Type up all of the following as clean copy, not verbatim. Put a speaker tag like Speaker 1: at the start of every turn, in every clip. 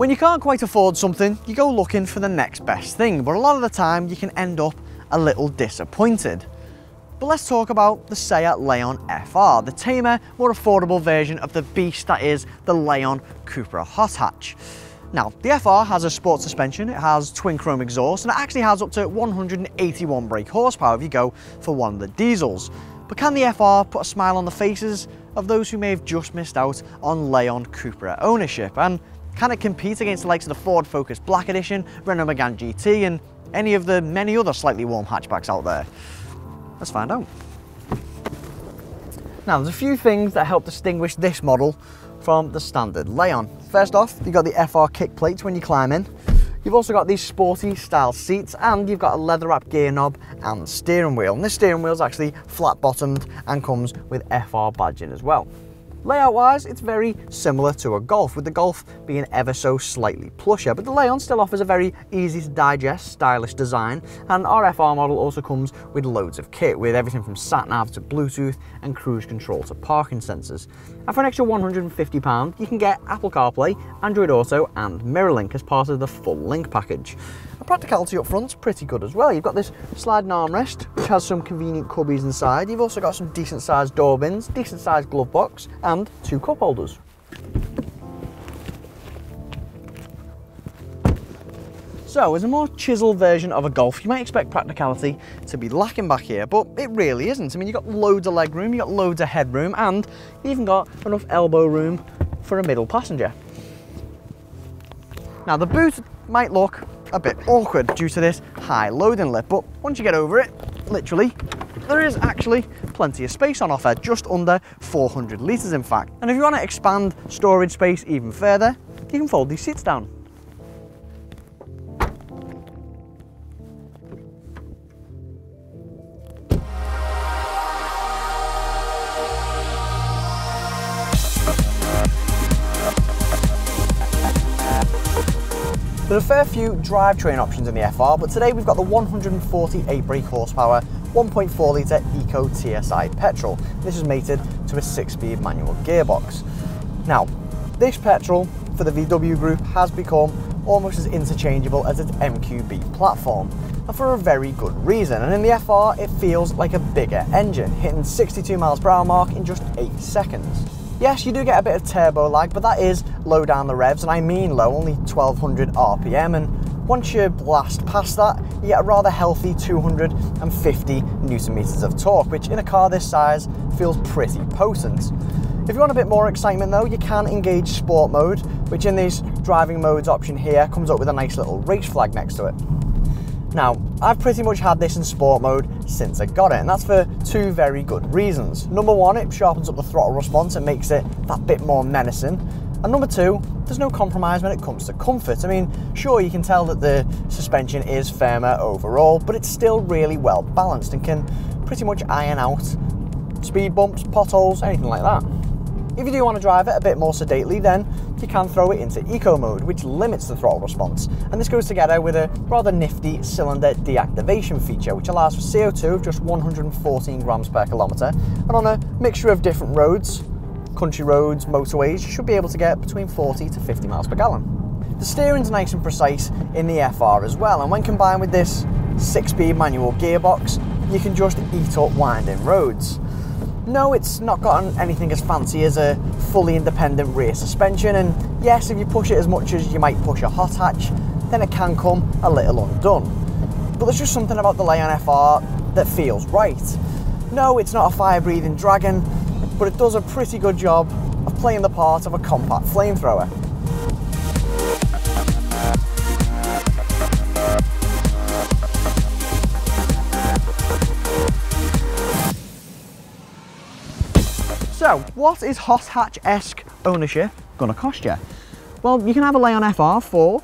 Speaker 1: when you can't quite afford something, you go looking for the next best thing, but a lot of the time you can end up a little disappointed. But let's talk about the Seat Leon FR, the tamer, more affordable version of the beast that is the Leon Cupra hot hatch. Now, the FR has a sport suspension, it has twin chrome exhaust, and it actually has up to 181 brake horsepower if you go for one of the diesels. But can the FR put a smile on the faces of those who may have just missed out on Leon Cupra ownership? And can it compete against the likes of the Ford Focus Black Edition, Renault Megane GT, and any of the many other slightly warm hatchbacks out there? Let's find out. Now, there's a few things that help distinguish this model from the standard Leon. First off, you've got the FR kick plates when you climb in. You've also got these sporty style seats, and you've got a leather wrap gear knob and steering wheel. And this steering wheel is actually flat bottomed and comes with FR badging as well. Layout wise, it's very similar to a Golf, with the Golf being ever so slightly plusher, but the Leon still offers a very easy to digest, stylish design, and our FR model also comes with loads of kit, with everything from sat-nav to Bluetooth and cruise control to parking sensors. And for an extra £150, you can get Apple CarPlay, Android Auto and MirrorLink as part of the full link package. The practicality up front's pretty good as well. You've got this sliding armrest, which has some convenient cubbies inside. You've also got some decent sized door bins, decent sized glove box, and 2 cup holders. So, as a more chiseled version of a Golf, you might expect practicality to be lacking back here, but it really isn't. I mean, you've got loads of leg room, you've got loads of headroom, and you've even got enough elbow room for a middle passenger. Now, the boot might look a bit awkward due to this high loading lip, but once you get over it, literally, there is actually plenty of space on offer, just under 400 litres in fact. And if you want to expand storage space even further, you can fold these seats down. There's a fair few drivetrain options in the FR, but today we've got the 148 brake horsepower 1.4 litre Eco TSI petrol. This is mated to a 6-speed manual gearbox. Now, this petrol for the VW group has become almost as interchangeable as its MQB platform, and for a very good reason. And in the FR, it feels like a bigger engine, hitting 62 miles per hour mark in just 8 seconds. Yes, you do get a bit of turbo lag, but that is low down the revs, and I mean low, only 1200 RPM, and once you blast past that, you get a rather healthy 250 Newton meters of torque, which in a car this size feels pretty potent. If you want a bit more excitement though, you can engage sport mode, which in this driving modes option here comes up with a nice little race flag next to it. Now, I've pretty much had this in sport mode since I got it, and that's for 2 very good reasons. Number 1, it sharpens up the throttle response and makes it that bit more menacing. And number 2, there's no compromise when it comes to comfort. I mean, sure, you can tell that the suspension is firmer overall, but it's still really well balanced and can pretty much iron out speed bumps, potholes, anything like that. If you do want to drive it a bit more sedately, then you can throw it into eco mode, which limits the throttle response. And this goes together with a rather nifty cylinder deactivation feature, which allows for CO2 of just 114 grams per kilometre. And on a mixture of different roads, country roads, motorways, you should be able to get between 40 to 50 miles per gallon. The steering's nice and precise in the FR as well, and when combined with this 6-speed manual gearbox, you can just eat up winding roads. No, it's not got anything as fancy as a fully independent rear suspension, and yes, if you push it as much as you might push a hot hatch, then it can come a little undone. But there's just something about the Leon FR that feels right. No, it's not a fire-breathing dragon, but it does a pretty good job of playing the part of a compact flamethrower. So, what is hot hatch-esque ownership going to cost you? Well, you can have a Leon FR for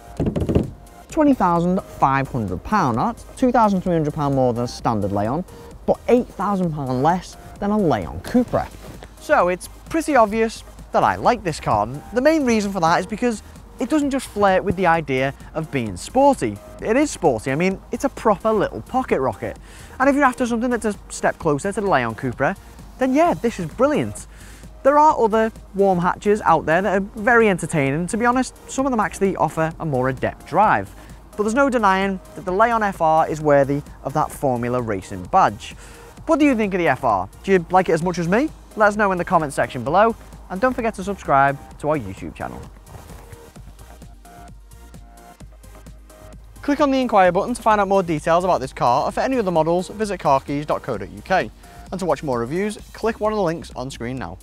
Speaker 1: £20,500. That's £2,300 more than a standard Leon, but £8,000 less than a Leon Cupra. So it's pretty obvious that I like this car. The main reason for that is because it doesn't just flirt with the idea of being sporty. It is sporty. I mean, it's a proper little pocket rocket. And if you're after something that's a step closer to the Leon Cupra, then yeah, this is brilliant. There are other warm hatches out there that are very entertaining. To be honest, some of them actually offer a more adept drive. But there's no denying that the Leon FR is worthy of that Formula Racing badge. What do you think of the FR? Do you like it as much as me? Let us know in the comment section below, and don't forget to subscribe to our YouTube channel. Click on the inquire button to find out more details about this car, or for any other models, visit carkeys.co.uk. And to watch more reviews, click one of the links on screen now.